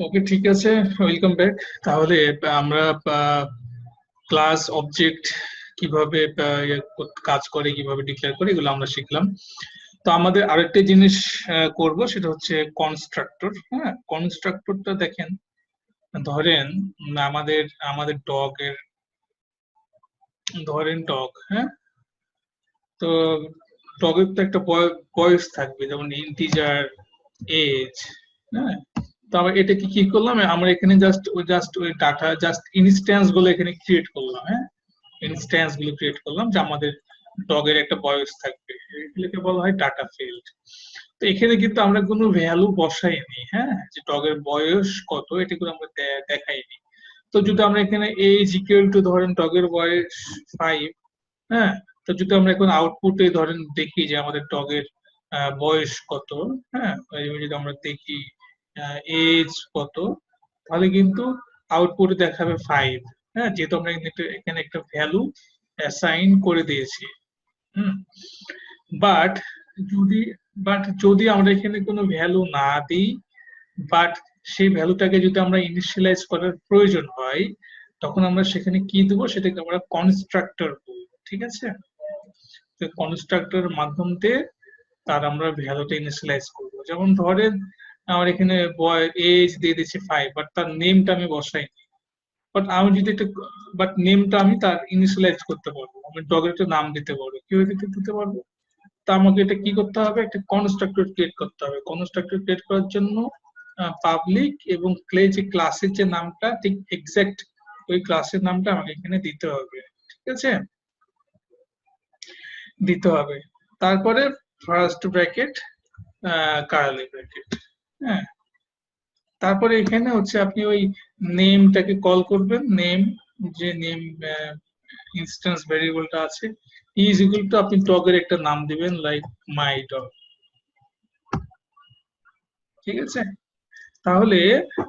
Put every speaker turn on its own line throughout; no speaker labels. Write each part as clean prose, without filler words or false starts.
ওকে, ঠিক আছে, welcome back. তাহলে আমরা ক্লাস অবজেক্ট কিভাবে কাজ করে, কিভাবে ডিক্লেয়ার করে, এগুলো আমরা শিখলাম। তো আমাদের আরেকটা জিনিস করব, সেটা হচ্ছে কনস্ট্রাক্টর। হ্যাঁ, কনস্ট্রাক্টরটা দেখেন, ধরেন আমাদের আমাদের ডগের, ধরেন ডগ, হ্যাঁ, তো ডগের তো একটা বয়স থাকবে, যেমন ইন্টিজার, এজ। হ্যাঁ, তো আমরা এটাকে কি করলাম, আমরা এখানে জাস্ট ওই ডাটা, জাস্ট ইনস্ট্যান্স গুলো এখানে ক্রিয়েট করলাম। হ্যাঁ, ইনস্ট্যান্স গুলো ক্রিয়েট করলাম যে আমাদের ডগের একটা বয়স থাকবে, এগুলোকে বলা হয় ডাটা ফিল্ড। তো এখানে কিন্তু আমরা কোনো ভ্যালু বসাইনি। হ্যাঁ, যে ডগের বয়স কত, এটা করে আমরা দেখাইনি। তো যদি আমরা এখানে এজ ইকুয়াল টু, ধরেন ডগের বয়স 5, হ্যাঁ, তো যদি আমরা এখন আউটপুটে ধরেন দেখি যে আমাদের ডগের বয়স কত, হ্যাঁ, যদি আমরা দেখি এজ কত, তাহলে কিন্তু আউটপুটে দেখাবে 5। হ্যাঁ, যেহেতু আমরা এখানে একটা ভ্যালু অ্যাসাইন করে দিয়েছি। হুম, বাট যদি যদি আমরা এখানে কোনো ভ্যালু না দিই, বাট সেই ভ্যালুটাকে যদি আমরা ইনিশিয়ালাইজ করার প্রয়োজন হয়, তখন আমরা সেখানে কি দেবো, সেটাকে আমরা কনস্ট্রাক্টর বলবো। ঠিক আছে, তো কনস্ট্রাক্টর মাধ্যম দিয়ে তার আমরা ভ্যালুটা ইনিশিয়ালাইজ করবো। যেমন ধরেন আমার এখানে এজ দিয়ে দিচ্ছি 5, বাট তার নেমটা আমি বসাইনি। বাট আমি যদি একটা, বাট নেমটা আমি তার ইনিশিয়ালাইজ করতে পারবো, আমি ডগের একটা নাম দিতে পারবো। কিভাবে দিতে পারবো? তা আমাকে এটা কি করতে হবে, একটা কনস্ট্রাক্টর ক্রিয়েট করতে হবে। কনস্ট্রাক্টর ক্রিয়েট করার জন্য পাবলিক এবং যে ক্লাসের যে নামটা, ঠিক এক্সাক্ট ওই ক্লাসের নামটা আমাকে এখানে দিতে হবে। ঠিক আছে, দিতে হবে। তারপরে ফার্স্ট ব্র্যাকেট, কার্লি ব্র্যাকেট। হ্যাঁ, তারপরে এখানে হচ্ছে আপনি ওই নেমটাকে কল করবেন। নেম, যে নেম ইনস্ট্যান্স ভেরিয়েবলটা আছে, ইজ ইকুয়াল টু, আপনি ডগের একটা নাম দিবেন, লাইক মাই ডগ। ঠিক আছে, তাহলে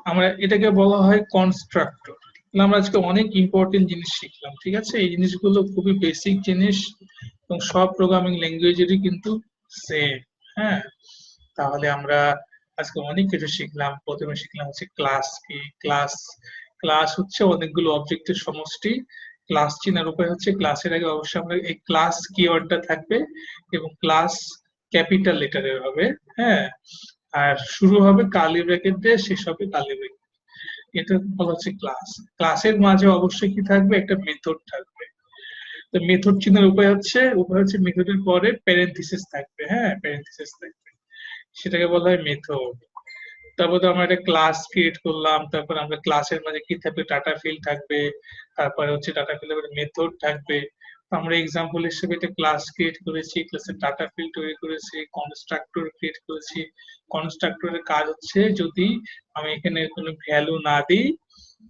আমরা এটাকে বলা হয় কনস্ট্রাক্টর। আমরা আজকে অনেক ইম্পর্টেন্ট জিনিস শিখলাম। ঠিক আছে, এই জিনিসগুলো খুবই বেসিক জিনিস এবং সব প্রোগ্রামিং ল্যাঙ্গুয়েজেরই কিন্তু সেম। হ্যাঁ, তাহলে আমরা আজকে অনেক কিছু শিখলাম। প্রথমে শিখলাম হচ্ছে ক্লাস কি। ক্লাস ক্লাস হচ্ছে অনেকগুলো অবজেক্টের সমষ্টি। ক্লাস চিনার উপায় হচ্ছে, ক্লাসের আগে অবশ্যই আমরা এই ক্লাস কিওয়ার্ডটা থাকবে এবং ক্লাস ক্যাপিটাল লেটারের হবে। হ্যাঁ, আর শুরু হবে কার্লি ব্র্যাকেট দিয়ে, শেষ হবে কার্লি ব্র্যাকেট। এটা বলা হচ্ছে ক্লাস। ক্লাসের মাঝে অবশ্যই কি থাকবে, একটা মেথড থাকবে। তো মেথড চিনার উপায় হচ্ছে মেথডের পরে প্যারেনথেসিস থাকবে। হ্যাঁ, প্যারেনথেসিস থাকবে, সেটাকে বলা হয় মেথড। তারপর তো আমরা একটা ক্লাস ক্রিয়েট করলাম, তারপর আমরা ক্লাসের মাঝে কি থাকবে, ডাটা ফিল্ড থাকবে, তারপরে হচ্ছে ডাটা ফিল্ডের মেথড থাকবে। তো আমরা এক্সাম্পল হিসেবে একটা ক্লাস ক্রিয়েট করেছি, ক্লাসের ডাটা ফিল্ড তৈরি করেছি, কনস্ট্রাক্টর ক্রিয়েট করেছি। কনস্ট্রাক্টরের কাজ হচ্ছে, যদি আমি এখানে কোনো ভ্যালু না দিই,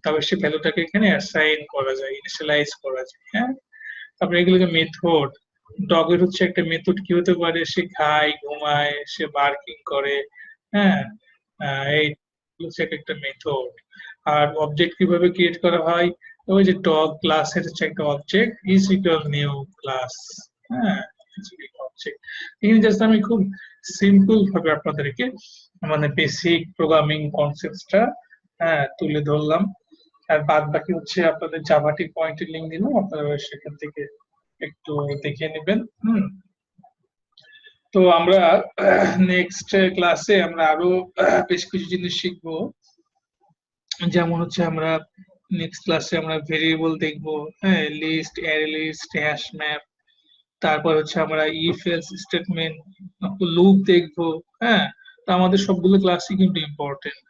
তবে সে ভ্যালুটাকে এখানে অ্যাসাইন করা যায়, ইনিশিয়ালাইজ করা যায়। হ্যাঁ, তারপরে এগুলোকে মেথড। ডগের হচ্ছে একটা মেথড কি হতে পারে, সে খায়, ঘুমায়, সে বার্কিং করে। হ্যাঁ, এই হচ্ছে একটা মেথড। আর অবজেক্ট কিভাবে ক্রিয়েট করা হয়, ওই যে ডগ ক্লাসের হচ্ছে একটা object, is equal new class. হ্যাঁ, অবজেক্ট। এখানে জাস্ট আমি খুব সিম্পল ভাবে আপনাদেরকে মানে বেসিক প্রোগ্রামিং কনসেপ্টটা তুলে ধরলাম। আর বাদ বাকি হচ্ছে আপনাদের জাভাটি পয়েন্টের লিঙ্ক দিলাম, আপনারা সেখান থেকে একটু দেখে নেবেন। তো আমরা নেক্সট ক্লাসে আমরা আরো বেশ কিছু জিনিস শিখবো। যেমন হচ্ছে আমরা নেক্সট ক্লাসে আমরা ভেরিয়েবল দেখবো, হ্যাঁ, list, array list, hash map. তারপর হচ্ছে আমরা ইফ এলস স্টেটমেন্ট, লুপ দেখবো। হ্যাঁ, তো আমাদের সবগুলো ক্লাসই কিন্তু ইম্পর্টেন্ট।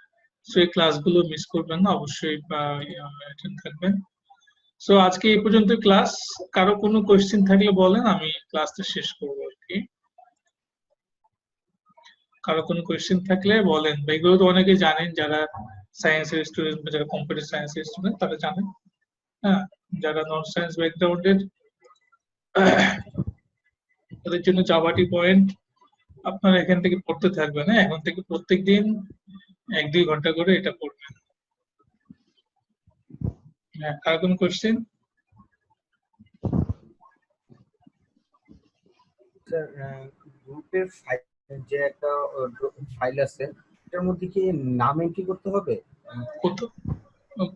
সো এই ক্লাসগুলো মিস করবেন না, অবশ্যই অ্যাটেন্ড থাকবেন। সো আজকে এই পর্যন্ত ক্লাস। কারো কোনো কোয়েশ্চেন থাকলে বলেন, আমি ক্লাসটা শেষ করবো আর কি। কারো কোনো কোয়েশ্চেন থাকলে বলেন, বা এগুলো তো অনেকে জানেন, যারা সায়েন্সের স্টুডেন্ট বা যারা কম্পিউটার সায়েন্সের স্টুডেন্ট তারা জানেন। হ্যাঁ, যারা নন সায়েন্স ব্যাকগ্রাউন্ডের, তাদের জন্য জাভাটি পয়েন্ট আপনারা এখান থেকে পড়তে থাকবেন। হ্যাঁ, এখন থেকে প্রত্যেকদিন 1-2 ঘন্টা করে এটা পড়বেন। হ্যাঁ, কারো কোনো কোয়েশ্চেন?
স্যার, গ্রুপের যে একটা ফাইল আছে, এটার মধ্যে কি নাম এন্ট্রি করতে হবে?
কোথা-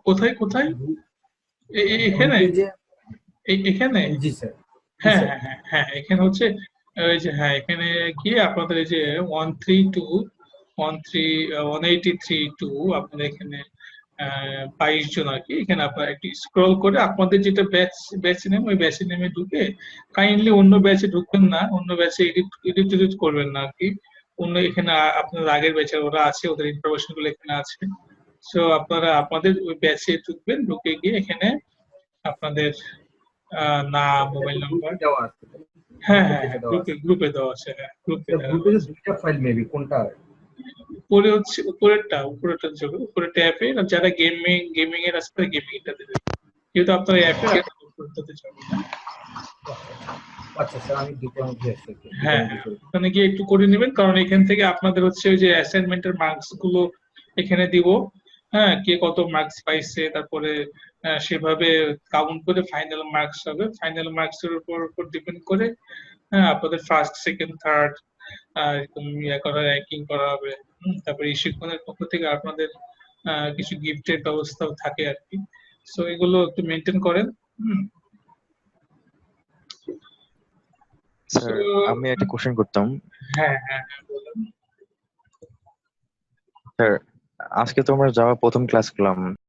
কোথায় কোথায়? এখানে?
গ্রুপে যে,
এখানে?
জি স্যার, জি
হ্যাঁ
স্যার।
হ্যাঁ হ্যাঁ হ্যাঁ, এখানে হচ্ছে ওই যে, হ্যাঁ এখানে গিয়ে আপনাদের এই যে 132 183 আপনাদের এখানে 22 জন আর কি। এখানে আপনার একটু স্ক্রল করে আপনাদের যেটা ব্যাচ নেম, ওই ব্যাচের নেমে ঢুকে কাইন্ডলি অন্য ব্যাচে ঢুকবেন না, অন্য ব্যাচে এডিট করবেন না আর কি। অন্য এখানে আপনার আগের ব্যাচের ওরা আছে, ওদের ইনফরমেশন গুলো এখানে আছে। সো আপনারা আপনাদের ওই ব্যাচে ঢুকবেন, ঢুকে গিয়ে এখানে আপনাদের নাম,
এটা
মোবাইল
তো
নাম্বার।
গ্রুপে দেওয়া আছে,
হ্যাঁ
গ্রুপে
হ্যাঁ
যেটা
হ্যাঁ,
দেওয়া
গ্রুপে
আছে।
গ্রুপে দেওয়া আছে, হ্যাঁ গ্রুপে
স্যার
দেওয়া
গ্রুপে যে
আছে।
দুইটা ফাইল মেবি, কোনটা?
উপরে হচ্ছে উপরেরটা যাবে, উপরে ট্যাবে যারা গেমিং এর আছে তারা গেমিং টা দেবে, যেহেতু আপনার অ্যাপের আপনার উপরেরটাতে যাবে।
আচ্ছা আচ্ছা। আচ্ছা স্যার, আমি দুটোর মধ্যে আসছি, দুটোর
হ্যাঁ
মধ্যে
হ্যাঁ,
করে দিন।
ওখানে গিয়ে একটু করে নেবেন, কারণ এখান থেকে আপনাদের হচ্ছে ওই যে অ্যাসাইনমেন্টের মার্কস গুলো এখানে দিব। হ্যাঁ, কে কত মার্কস পাইছে, তারপরে সেভাবে কাউন্ট করে ফাইনাল মার্কস হবে। ফাইনাল মার্কস এর উপর ডিপেন্ড করে হ্যাঁ আপনাদের ফার্স্ট, সেকেন্ড, থার্ড এরকম র্যাঙ্কিং করা হবে। তারপরে এই শিক্ষণের পক্ষ থেকে আপনাদের কিছু গিফটের ব্যবস্থাও থাকে আর কি। সো এগুলো একটু মেনটেন করেন। হুম।
স্যার,
So,
আমি একটা কোশ্চেন করতাম।
হ্যাঁ হ্যাঁ হ্যাঁ, বলুন।
স্যার, আজকে তো আমরা যাওয়া প্রথম ক্লাস করলাম,